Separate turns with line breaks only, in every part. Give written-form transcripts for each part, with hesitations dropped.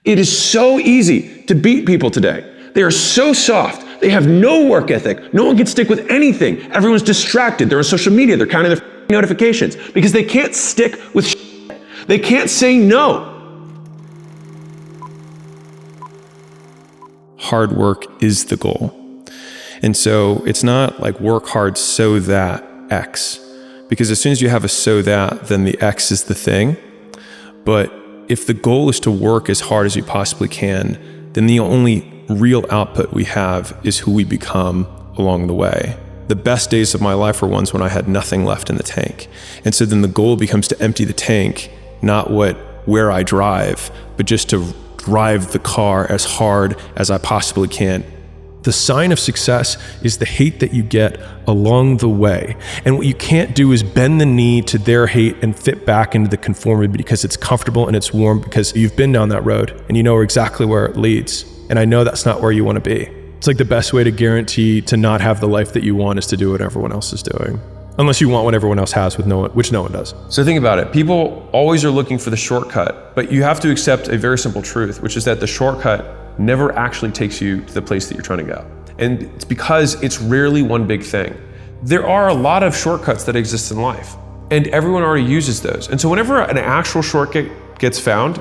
It is so easy to beat people today. They are so soft. They have no work ethic. No one can stick with anything. Everyone's distracted. They're on social media. They're counting their notifications because they can't stick with shit. They can't say no.
Hard work is the goal. And so it's not like work hard so that X, because as soon as you have a so that, then the X is the thing. But if the goal is to work as hard as you possibly can, then the only real output we have is who we become along the way. The best days of my life were ones when I had nothing left in the tank. And so then the goal becomes to empty the tank, not where I drive, but just to drive the car as hard as I possibly can. The sign of success is the hate that you get along the way. And what you can't do is bend the knee to their hate and fit back into the conformity because it's comfortable and it's warm, because you've been down that road and you know exactly where it leads. And I know that's not where you want to be. It's like the best way to guarantee to not have the life that you want is to do what everyone else is doing. Unless you want what everyone else has, which no one does.
So think about it. People always are looking for the shortcut, but you have to accept a very simple truth, which is that the shortcut never actually takes you to the place that you're trying to go. And it's because it's rarely one big thing. There are a lot of shortcuts that exist in life, and everyone already uses those. And so whenever an actual shortcut gets found,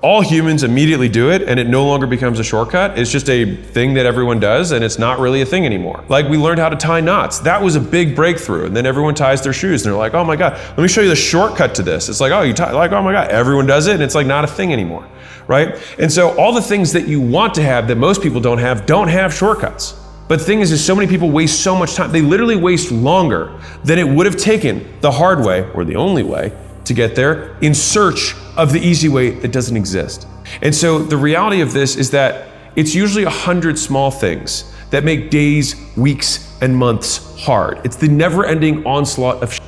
all humans immediately do it, and it no longer becomes a shortcut. It's just a thing that everyone does, and it's not really a thing anymore. Like we learned how to tie knots. That was a big breakthrough, and then everyone ties their shoes, and they're like, oh my God, let me show you the shortcut to this. It's like, oh, you tie, like, oh my God, everyone does it, and it's like not a thing anymore, right? And so all the things that you want to have that most people don't have shortcuts. But the thing is so many people waste so much time. They literally waste longer than it would have taken the hard way, or the only way, to get there in search of the easy way that doesn't exist. And so the reality of this is that it's usually 100 small things that make days, weeks, and months hard. It's the never-ending onslaught of shit.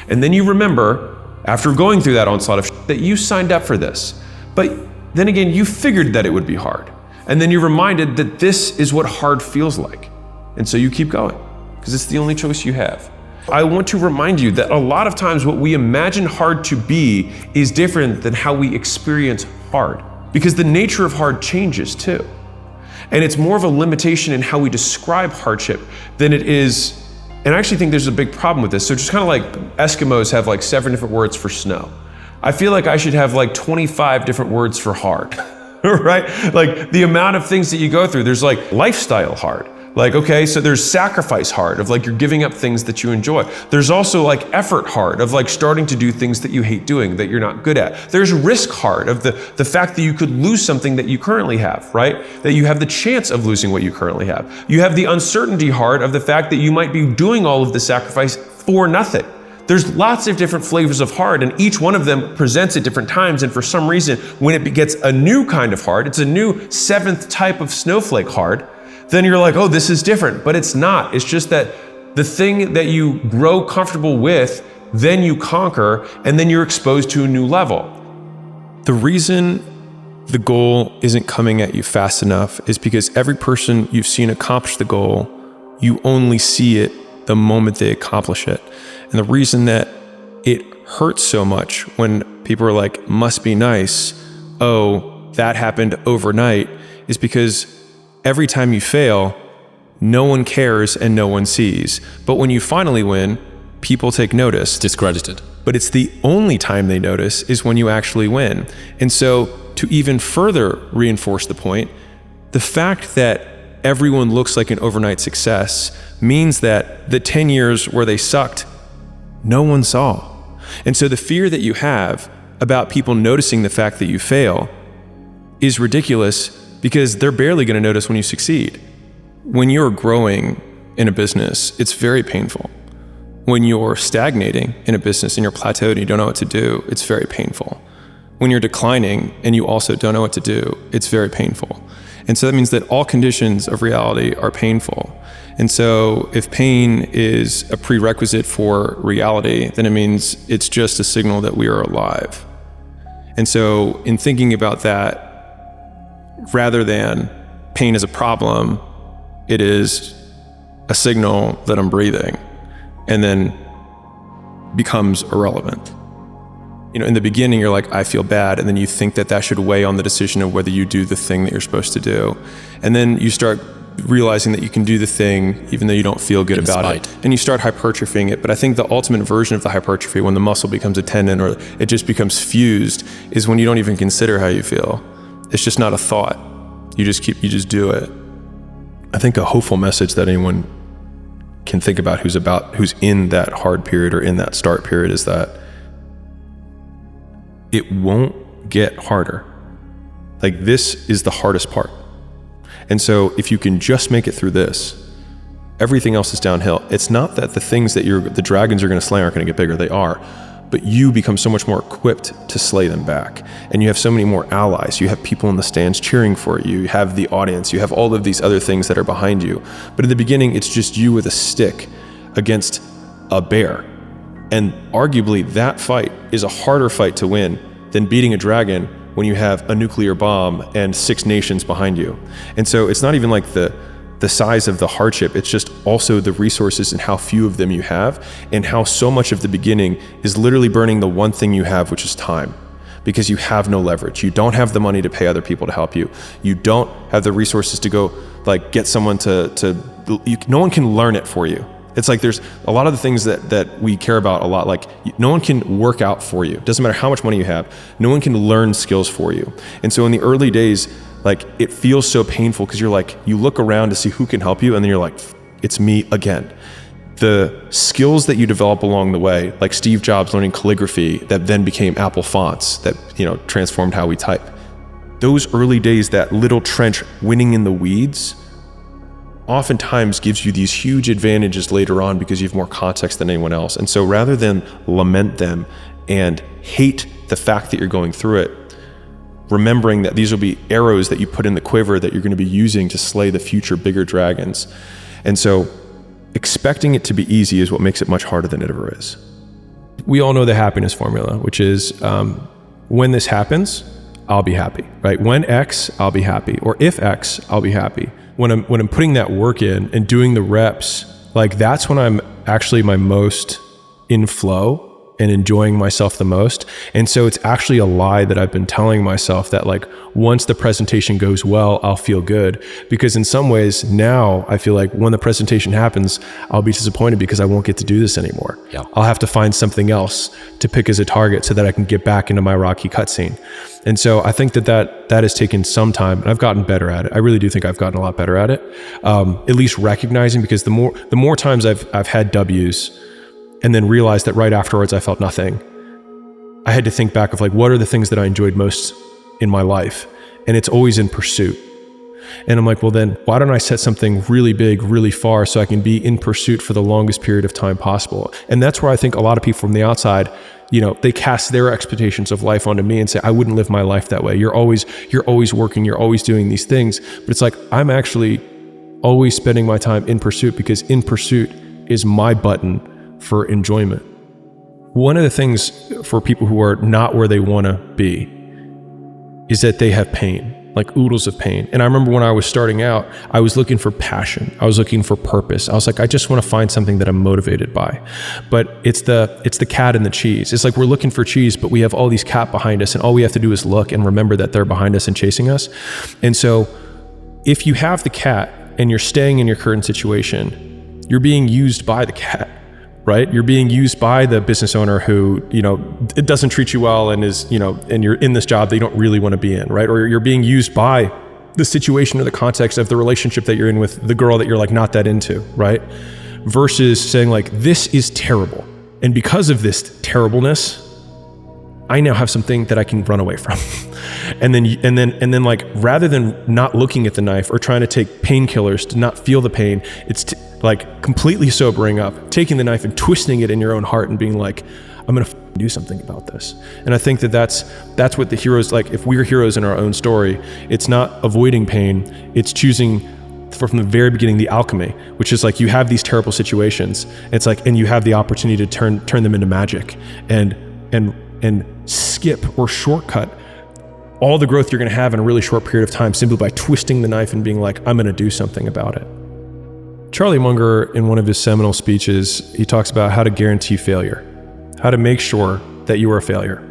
And then you remember, after going through that onslaught of shit, that you signed up for this. But then again, you figured that it would be hard. And then you're reminded that this is what hard feels like. And so you keep going, because it's the only choice you have. I want to remind you that a lot of times what we imagine hard to be is different than how we experience hard, because the nature of hard changes too. And it's more of a limitation in how we describe hardship than it is, and I actually think there's a big problem with this. So just kind of like Eskimos have like 7 different words for snow. I feel like I should have like 25 different words for hard, right? Like the amount of things that you go through, there's like lifestyle hard. Like, okay, so there's sacrifice hard of like you're giving up things that you enjoy. There's also like effort hard of like starting to do things that you hate doing, that you're not good at. There's risk hard of the fact that you could lose something that you currently have, right? That you have the chance of losing what you currently have. You have the uncertainty hard of the fact that you might be doing all of the sacrifice for nothing. There's lots of different flavors of hard, and each one of them presents at different times. And for some reason, when it gets a new kind of hard, it's a new 7th type of snowflake hard, then you're like, oh, this is different. But it's not. It's just that the thing that you grow comfortable with, then you conquer, and then you're exposed to a new level.
The reason the goal isn't coming at you fast enough is because every person you've seen accomplish the goal, you only see it the moment they accomplish it. And the reason that it hurts so much when people are like, must be nice, oh, that happened overnight, is because every time you fail, no one cares and no one sees. But when you finally win, people take notice.
Discredited.
But it's the only time they notice is when you actually win. And so to even further reinforce the point, the fact that everyone looks like an overnight success means that the 10 years where they sucked, no one saw. And so the fear that you have about people noticing the fact that you fail is ridiculous, because they're barely going to notice when you succeed. When you're growing in a business, it's very painful. When you're stagnating in a business and you're plateaued and you don't know what to do, it's very painful. When you're declining and you also don't know what to do, it's very painful. And so that means that all conditions of reality are painful. And so if pain is a prerequisite for reality, then it means it's just a signal that we are alive. And so in thinking about that, rather than pain as a problem, it is a signal that I'm breathing, and then becomes irrelevant. in the beginning, you're like, I feel bad. And then you think that should weigh on the decision of whether you do the thing that you're supposed to do. And then you start realizing that you can do the thing even though you don't feel good about it. And you start hypertrophying it. But I think the ultimate version of the hypertrophy, when the muscle becomes a tendon or it just becomes fused, is when you don't even consider how you feel. It's just not a thought. You just do it. I think a hopeful message that anyone can think about who's in that hard period or in that start period is that it won't get harder. Like, this is the hardest part. And so if you can just make it through this, everything else is downhill. It's not that the things that the dragons you're going to slay aren't going to get bigger. They are. But you become so much more equipped to slay them back. And you have so many more allies. You have people in the stands cheering for you. You have the audience. You have all of these other things that are behind you. But in the beginning, it's just you with a stick against a bear. And arguably, that fight is a harder fight to win than beating a dragon when you have a nuclear bomb and 6 nations behind you. And so it's not even like the size of the hardship, it's just also the resources and how few of them you have, and how so much of the beginning is literally burning the one thing you have, which is time. Because you have no leverage. You don't have the money to pay other people to help you. You don't have the resources to go get someone no one can learn it for you. It's like there's a lot of the things that we care about a lot. Like, no one can work out for you. Doesn't matter how much money you have. No one can learn skills for you. And so in the early days, it feels so painful because you look around to see who can help you, and then you're like, it's me again. The skills that you develop along the way, like Steve Jobs learning calligraphy that then became Apple fonts that, transformed how we type. Those early days, that little trench winning in the weeds, oftentimes gives you these huge advantages later on because you have more context than anyone else. And so rather than lament them and hate the fact that you're going through it, remembering that these will be arrows that you put in the quiver that you're going to be using to slay the future bigger dragons. And so expecting it to be easy is what makes it much harder than it ever is. We all know the happiness formula, which is when this happens, I'll be happy, right? When X, I'll be happy. Or if X, I'll be happy. When I'm putting that work in and doing the reps, that's when I'm actually my most in flow and enjoying myself the most. And so it's actually a lie that I've been telling myself that once the presentation goes well, I'll feel good. Because in some ways now I feel like when the presentation happens, I'll be disappointed because I won't get to do this anymore. Yeah. I'll have to find something else to pick as a target so that I can get back into my Rocky cutscene. And so I think that has taken some time, and I've gotten better at it. I really do think I've gotten a lot better at it. At least recognizing, because the more times I've had W's and then realized that right afterwards I felt nothing, I had to think back of what are the things that I enjoyed most in my life? And it's always in pursuit. And I'm like, well then, why don't I set something really big, really far, so I can be in pursuit for the longest period of time possible? And that's where I think a lot of people from the outside, they cast their expectations of life onto me and say, I wouldn't live my life that way. You're always working, you're always doing these things. But it's like, I'm actually always spending my time in pursuit, because in pursuit is my button for enjoyment. One of the things for people who are not where they want to be is that they have pain, oodles of pain. And I remember when I was starting out, I was looking for passion. I was looking for purpose. I was like, I just want to find something that I'm motivated by. But it's the cat and the cheese. It's like we're looking for cheese, but we have all these cat behind us, and all we have to do is look and remember that they're behind us and chasing us. And so if you have the cat and you're staying in your current situation, you're being used by the cat. Right? You're being used by the business owner who, it doesn't treat you well and is, and you're in this job that you don't really want to be in, right? Or you're being used by the situation or the context of the relationship that you're in with the girl that you're not that into, right? Versus saying this is terrible. And because of this terribleness, I now have something that I can run away from. and then rather than not looking at the knife or trying to take painkillers to not feel the pain, it's completely sobering up, taking the knife and twisting it in your own heart and being like, I'm going to do something about this. And I think that's what the heroes, if we're heroes in our own story, it's not avoiding pain, it's choosing from the very beginning the alchemy, which is you have these terrible situations. It's and you have the opportunity to turn them into magic and skip or shortcut all the growth you're going to have in a really short period of time simply by twisting the knife and being I'm going to do something about it. Charlie Munger, in one of his seminal speeches, he talks about how to guarantee failure, how to make sure that you are a failure.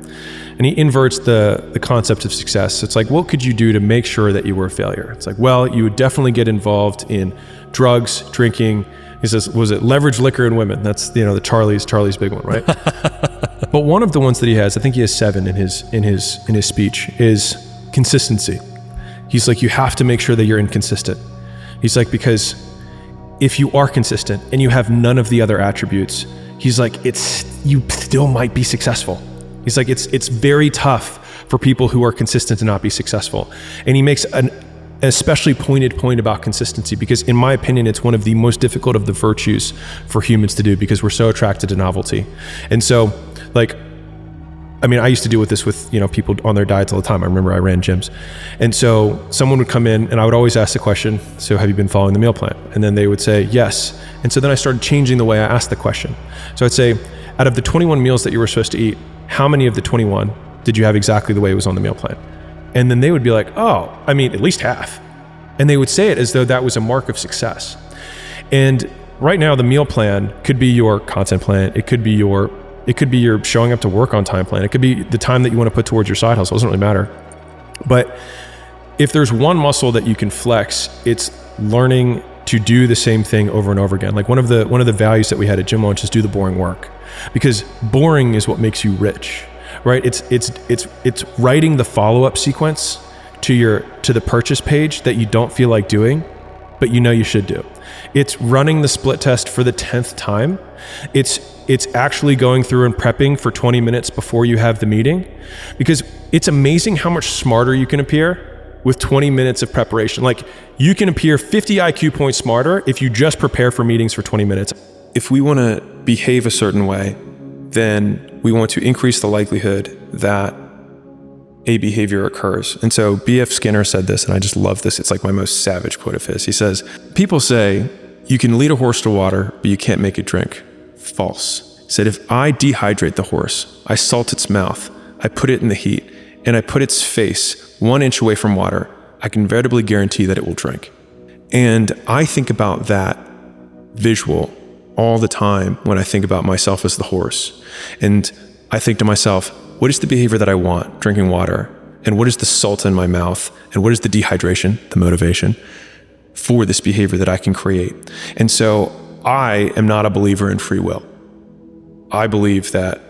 And he inverts the concept of success. It's like, what could you do to make sure that you were a failure? It's like, well, you would definitely get involved in drugs, drinking. He says, was it leverage, liquor, and women? That's, the Charlie's big one, right? But one of the ones that he has, I think he has 7 in his speech, is consistency. He's like, you have to make sure that you're inconsistent. He's like, because if you are consistent and you have none of the other attributes, he's like, you still might be successful. He's like, it's very tough for people who are consistent to not be successful. And he makes an especially pointed point about consistency, because in my opinion, it's one of the most difficult of the virtues for humans to do, because we're so attracted to novelty. And so, I used to deal with this with, people on their diets all the time. I remember I ran gyms. And so someone would come in and I would always ask the question, so have you been following the meal plan? And then they would say, yes. And so then I started changing the way I asked the question. So I'd say, out of the 21 meals that you were supposed to eat, how many of the 21 did you have exactly the way it was on the meal plan? And then they would be like, at least half. And they would say it as though that was a mark of success. And right now, the meal plan could be your content plan. It could be your showing up to work on time plan. It could be the time that you want to put towards your side hustle. It doesn't really matter. But if there's one muscle that you can flex, it's learning to do the same thing over and over again. Like one of the values that we had at Gym Launch is do the boring work, because boring is what makes you rich, right? It's writing the follow-up sequence to the purchase page that you don't feel like doing, but you should do. It's running the split test for the 10th time. It's actually going through and prepping for 20 minutes before you have the meeting, because it's amazing how much smarter you can appear with 20 minutes of preparation. Like, you can appear 50 IQ points smarter if you just prepare for meetings for 20 minutes.
If we want to behave a certain way, then we want to increase the likelihood that a behavior occurs. And so B.F. Skinner said this, and I just love this. It's like my most savage quote of his. He says, people say you can lead a horse to water, but you can't make it drink. False. He said, if I dehydrate the horse, I salt its mouth, I put it in the heat, and I put its face 1 inch away from water, I can veritably guarantee that it will drink. And I think about that visual all the time when I think about myself as the horse. And I think to myself, what is the behavior that I want, drinking water? And what is the salt in my mouth? And what is the dehydration, the motivation for this behavior that I can create? And so I am not a believer in free will. I believe that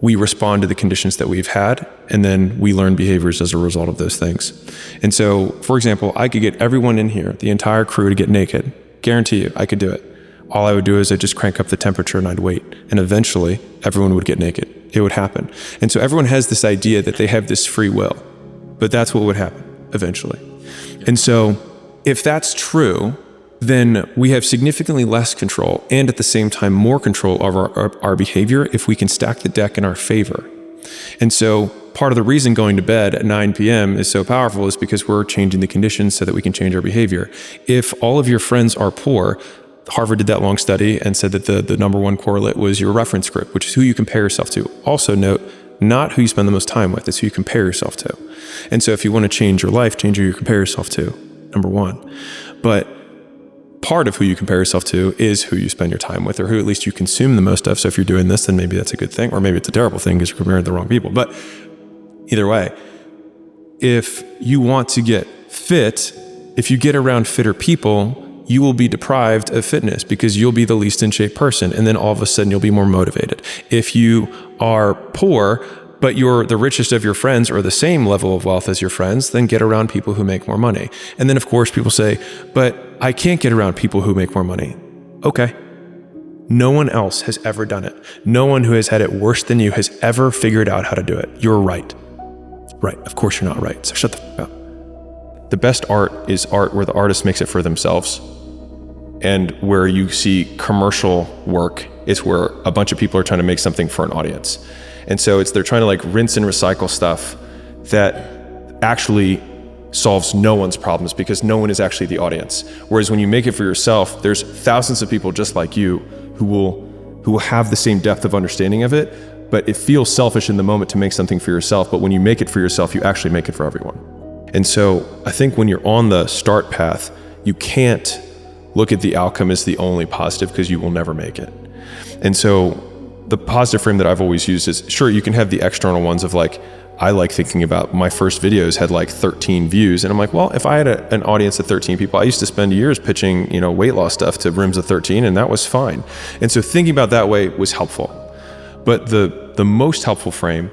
we respond to the conditions that we've had, and then we learn behaviors as a result of those things. And so, for example, I could get everyone in here, the entire crew, to get naked. Guarantee you, I could do it. All I would do is I'd just crank up the temperature and I'd wait. And eventually, everyone would get naked. It would happen. And so everyone has this idea that they have this free will, but that's what would happen eventually. And so if that's true, then we have significantly less control, and at the same time more control of our behavior if we can stack the deck in our favor. And so part of the reason going to bed at 9 p.m. is so powerful is because we're changing the conditions so that we can change our behavior. If all of your friends are poor, Harvard did that long study and said that the number one correlate was your reference group, which is who you compare yourself to. Also note, not who you spend the most time with, it's who you compare yourself to. And so if you want to change your life, change who you compare yourself to, number one. But part of who you compare yourself to is who you spend your time with, or who at least you consume the most of. So if you're doing this, then maybe that's a good thing, or maybe it's a terrible thing because you're comparing the wrong people. But either way, if you want to get fit, if you get around fitter people, you will be deprived of fitness because you'll be the least in shape person. And then all of a sudden you'll be more motivated. If you are poor, but you're the richest of your friends or the same level of wealth as your friends, then get around people who make more money. And then of course people say, but I can't get around people who make more money. Okay. No one else has ever done it. No one who has had it worse than you has ever figured out how to do it. You're right. Right. Of course you're not right. So shut the fuck up. The best art is art where the artist makes it for themselves. And where you see commercial work is where a bunch of people are trying to make something for an audience. And so they're trying to like rinse and recycle stuff that actually solves no one's problems because no one is actually the audience. Whereas when you make it for yourself, there's thousands of people just like you who will have the same depth of understanding of it, but it feels selfish in the moment to make something for yourself. But when you make it for yourself, you actually make it for everyone. And so I think when you're on the start path, you can't look at the outcome as the only positive because you will never make it. And so
the positive frame that I've always used is, sure, you can have the external ones of like, I like thinking about my first videos had like 13 views. And I'm like, well, if I had an audience of 13 people, I used to spend years pitching, weight loss stuff to rooms of 13, and that was fine. And so thinking about that way was helpful. But the most helpful frame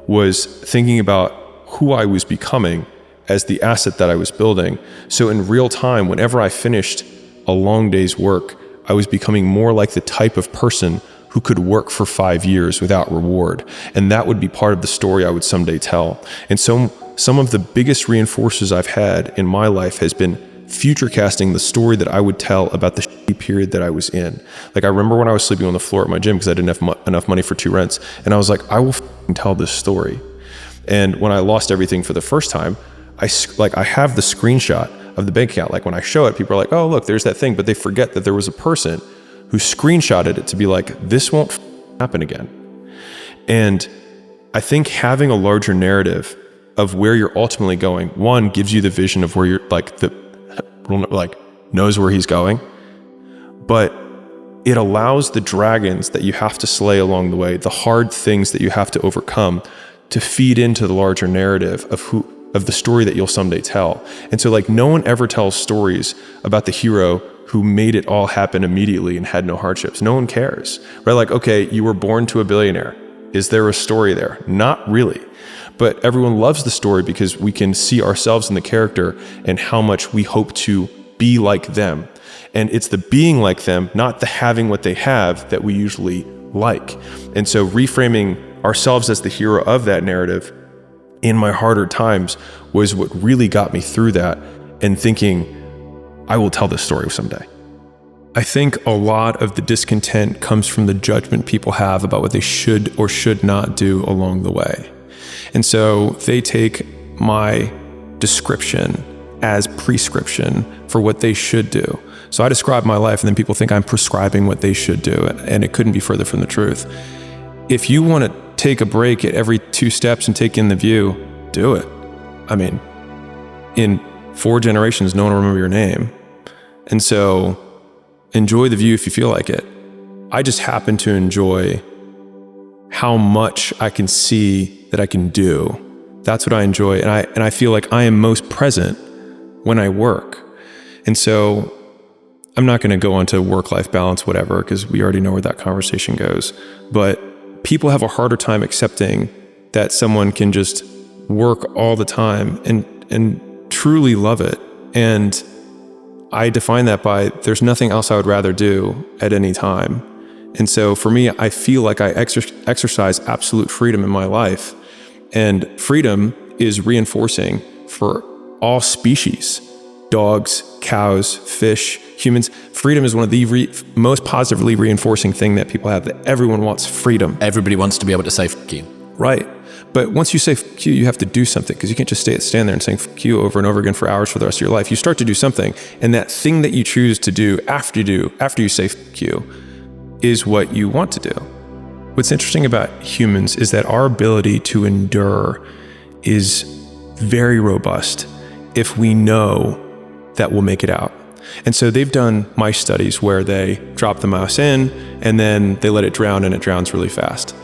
was thinking about who I was becoming as the asset that I was building. So in real time, whenever I finished a long day's work, I was becoming more like the type of person who could work for 5 years without reward. And that would be part of the story I would someday tell. And so some of the biggest reinforcers I've had in my life has been future casting the story that I would tell about the shitty period that I was in. Like I remember when I was sleeping on the floor at my gym because I didn't have enough money for 2 rents. And I was like, I will tell this story. And when I lost everything for the first time, I have the screenshot of the bank account. Like when I show it, people are like, oh, look, there's that thing. But they forget that there was a person who screenshotted it to be like, this won't happen again. And I think having a larger narrative of where you're ultimately going, one, gives you the vision of where you're knows where he's going, but it allows the dragons that you have to slay along the way, the hard things that you have to overcome, to feed into the larger narrative of the story that you'll someday tell. And so no one ever tells stories about the hero who made it all happen immediately and had no hardships. No one cares, right? Like, okay, you were born to a billionaire. Is there a story there? Not really. But everyone loves the story because we can see ourselves in the character and how much we hope to be like them. And it's the being like them, not the having what they have, that we usually like. And so reframing ourselves as the hero of that narrative in my harder times was what really got me through that, and thinking, I will tell this story someday. I think a lot of the discontent comes from the judgment people have about what they should or should not do along the way. And so they take my description as prescription for what they should do. So I describe my life and then people think I'm prescribing what they should do, and it couldn't be further from the truth. If you want to take a break at every 2 steps and take in the view, do it. I mean, in 4 generations, no one will remember your name. And so enjoy the view if you feel like it. I just happen to enjoy how much I can see that I can do. That's what I enjoy. And I feel like I am most present when I work. And so I'm not going to go into work-life balance, whatever, because we already know where that conversation goes. But people have a harder time accepting that someone can just work all the time and truly love it. And I define that by there's nothing else I would rather do at any time. And so for me, I feel like I exercise absolute freedom in my life. And freedom is reinforcing for all species, dogs, cows, fish, humans. Freedom is one of the most positively reinforcing thing that people have, that everyone wants freedom.
Everybody wants to be able to say "f you."
Right. But once you say "f you," you have to do something, because you can't just stand there and saying "f you" over and over again for hours for the rest of your life. You start to do something, and that thing that you choose to do after you say "f you" is what you want to do. What's interesting about humans is that our ability to endure is very robust if we know that we'll make it out. And so they've done mice studies where they drop the mouse in and then they let it drown, and it drowns really fast.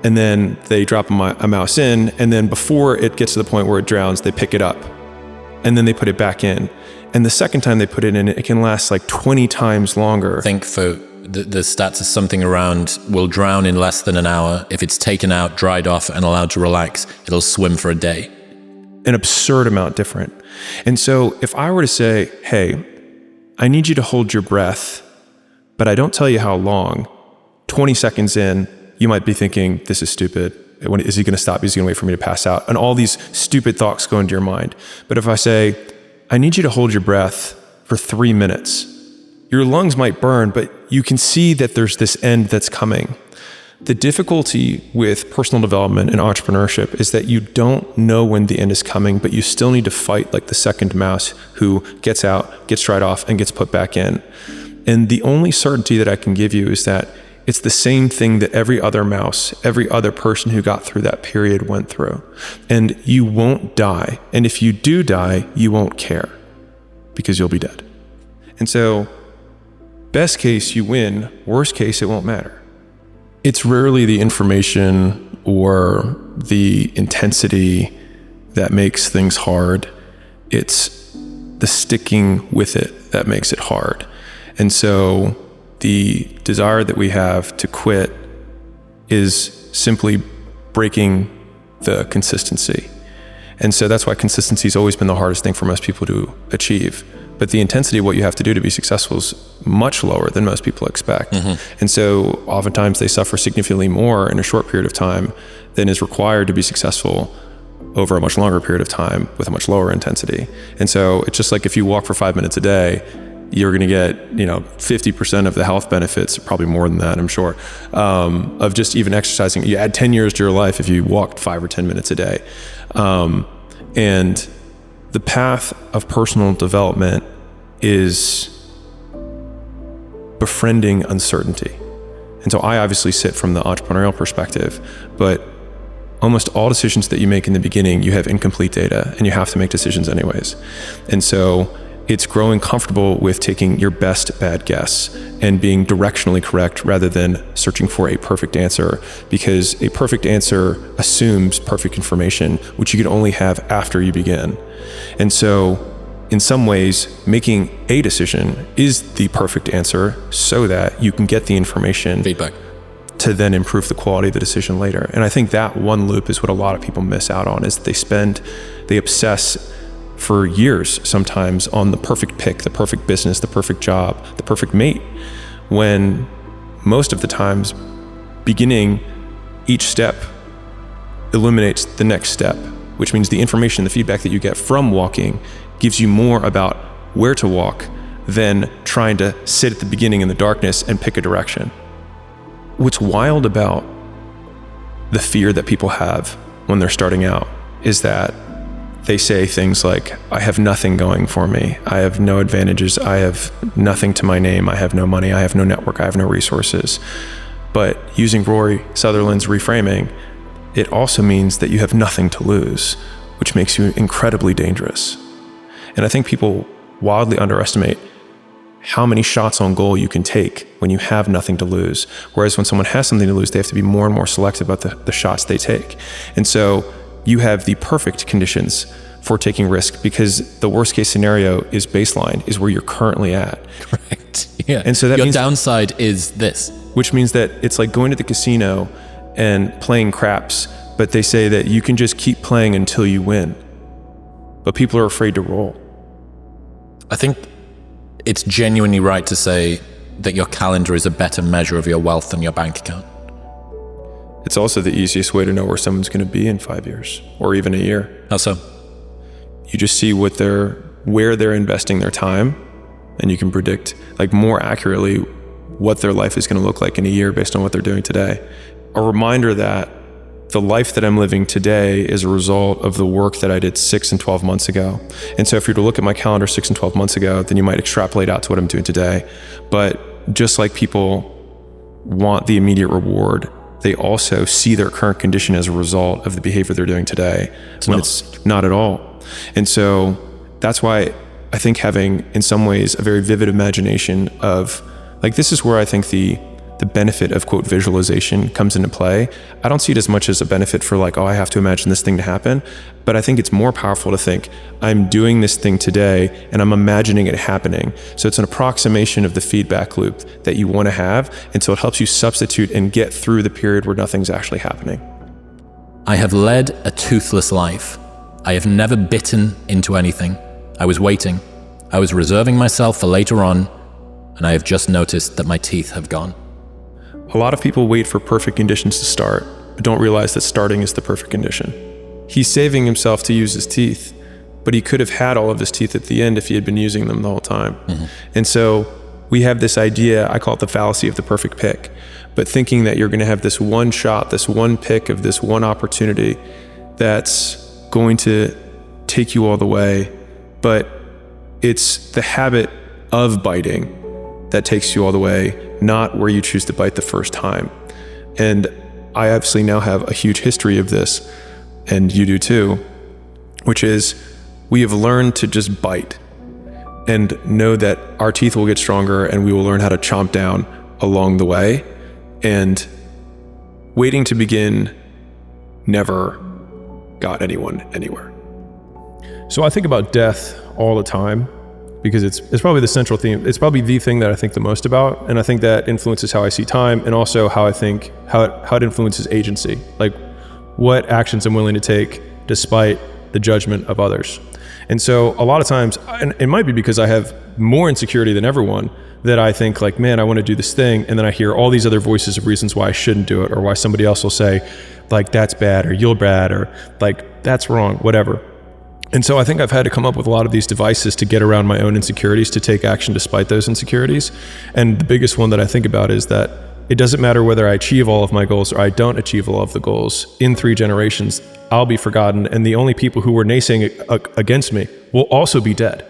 And then they drop a mouse in, and then before it gets to the point where it drowns, they pick it up and then they put it back in. And the second time they put it in, it can last like 20 times longer.
I think for the stats is something around will drown in less than an hour. If it's taken out, dried off, and allowed to relax, it'll swim for a day.
An absurd amount different. And so if I were to say, hey, I need you to hold your breath, but I don't tell you how long, 20 seconds in, you might be thinking, this is stupid. Is he going to stop? Is he going to wait for me to pass out? And all these stupid thoughts go into your mind. But if I say, I need you to hold your breath for 3 minutes, your lungs might burn, but you can see that there's this end that's coming. The difficulty with personal development and entrepreneurship is that you don't know when the end is coming, but you still need to fight like the second mouse who gets out, gets dried off, and gets put back in. And the only certainty that I can give you is that it's the same thing that every other mouse, every other person who got through that period went through. And you won't die. And if you do die, you won't care, because you'll be dead. And so, best case, you win. Worst case, it won't matter. It's rarely the information or the intensity that makes things hard. It's the sticking with it that makes it hard. And so the desire that we have to quit is simply breaking the consistency. And so that's why consistency has always been the hardest thing for most people to achieve. But the intensity of what you have to do to be successful is much lower than most people expect. And so oftentimes they suffer significantly more in a short period of time than is required to be successful over a much longer period of time with a much lower intensity. And so it's just like if you walk for 5 minutes a day, you're going to get, 50% of the health benefits, probably more than that, I'm sure, of just even exercising. You add 10 years to your life if you walked 5 or 10 minutes a day. And the path of personal development is befriending uncertainty. And so I obviously sit from the entrepreneurial perspective, but almost all decisions that you make in the beginning, you have incomplete data and you have to make decisions anyways. And so it's growing comfortable with taking your best bad guess and being directionally correct rather than searching for a perfect answer, because a perfect answer assumes perfect information, which you can only have after you begin. And so in some ways, making a decision is the perfect answer so that you can get the information
feedback
to then improve the quality of the decision later. And I think that one loop is what a lot of people miss out on, is they obsess for years sometimes on the perfect pick, the perfect business, the perfect job, the perfect mate, when most of the times beginning each step eliminates the next step, which means the information, the feedback that you get from walking gives you more about where to walk than trying to sit at the beginning in the darkness and pick a direction. What's wild about the fear that people have when they're starting out is that they say things like, I have nothing going for me. I have no advantages. I have nothing to my name. I have no money. I have no network. I have no resources. But using Rory Sutherland's reframing, it also means that you have nothing to lose, which makes you incredibly dangerous. And I think people wildly underestimate how many shots on goal you can take when you have nothing to lose. Whereas when someone has something to lose, they have to be more and more selective about the shots they take. And so you have the perfect conditions for taking risk, because the worst case scenario is baseline, is where you're currently at.
Correct. Yeah.
And so that
your
means,
downside is this.
which means that it's like going to the casino and playing craps, but they say that you can just keep playing until you win. But people are afraid to roll.
I think it's genuinely right to say that your calendar is a better measure of your wealth than your bank account.
It's also the easiest way to know where someone's going to be in 5 years or even a year.
How so?
You just see where they're investing their time, and you can predict more accurately what their life is going to look like in a year based on what they're doing today. A reminder that the life that I'm living today is a result of the work that I did 6 and 12 months ago. And so if you were to look at my calendar 6 and 12 months ago, then you might extrapolate out to what I'm doing today. But just like people want the immediate reward, they also see their current condition as a result of the behavior they're doing today, it's not at all. And so that's why I think having, in some ways, a very vivid imagination of, this is where I think the benefit of, quote, visualization comes into play. I don't see it as much as a benefit for I have to imagine this thing to happen, but I think it's more powerful to think, I'm doing this thing today and I'm imagining it happening. So it's an approximation of the feedback loop that you want to have, and so it helps you substitute and get through the period where nothing's actually happening.
I have led a toothless life. I have never bitten into anything. I was waiting. I was reserving myself for later on, and I have just noticed that my teeth have gone.
A lot of people wait for perfect conditions to start, but don't realize that starting is the perfect condition. He's saving himself to use his teeth, but he could have had all of his teeth at the end if he had been using them the whole time. And so we have this idea, I call it the fallacy of the perfect pick, but thinking that you're going to have this one shot, this one pick of this one opportunity that's going to take you all the way, but it's the habit of biting that takes you all the way, not where you choose to bite the first time. And I obviously now have a huge history of this, and you do too, which is we have learned to just bite and know that our teeth will get stronger and we will learn how to chomp down along the way. And waiting to begin never got anyone anywhere. So I think about death all the time because it's probably the central theme. It's probably the thing that I think the most about. And I think that influences how I see time and also how I think, how it influences agency. Like what actions I'm willing to take despite the judgment of others. And so a lot of times, and it might be because I have more insecurity than everyone, that I think like, man, I want to do this thing. And then I hear all these other voices of reasons why I shouldn't do it, or why somebody else will say like, that's bad, or you're bad, or like, that's wrong, whatever. And so I think I've had to come up with a lot of these devices to get around my own insecurities, to take action despite those insecurities. And the biggest one that I think about is that it doesn't matter whether I achieve all of my goals or I don't achieve all of the goals. In 3 generations, I'll be forgotten, and the only people who were naysaying against me will also be dead.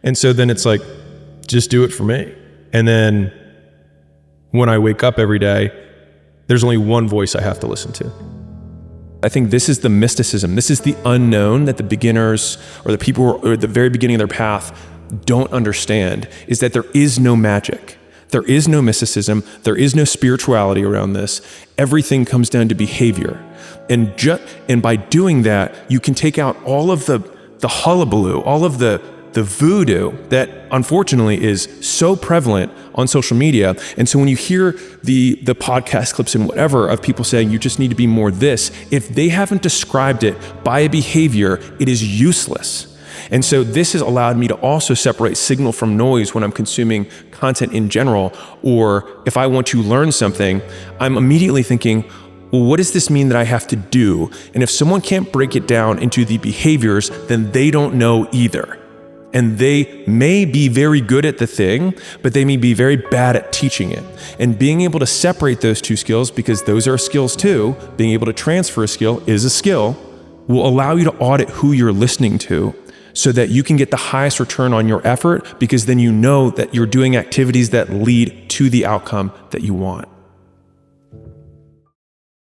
And so then it's like, just do it for me. And then when I wake up every day, there's only one voice I have to listen to. I think this is the mysticism. This is the unknown that the beginners or the people who are at the very beginning of their path don't understand, is that there is no magic. There is no mysticism. There is no spirituality around this. Everything comes down to behavior. And by doing that, you can take out all of the hullabaloo, all of the voodoo that unfortunately is so prevalent on social media. And so when you hear the podcast clips and whatever of people saying you just need to be more this, if they haven't described it by a behavior, it is useless. And so this has allowed me to also separate signal from noise when I'm consuming content in general, or if I want to learn something, I'm immediately thinking, well, what does this mean that I have to do? And if someone can't break it down into the behaviors, then they don't know either. And they may be very good at the thing, but they may be very bad at teaching it. And being able to separate those two skills, because those are skills too, being able to transfer a skill is a skill, will allow you to audit who you're listening to so that you can get the highest return on your effort, because then you know that you're doing activities that lead to the outcome that you want.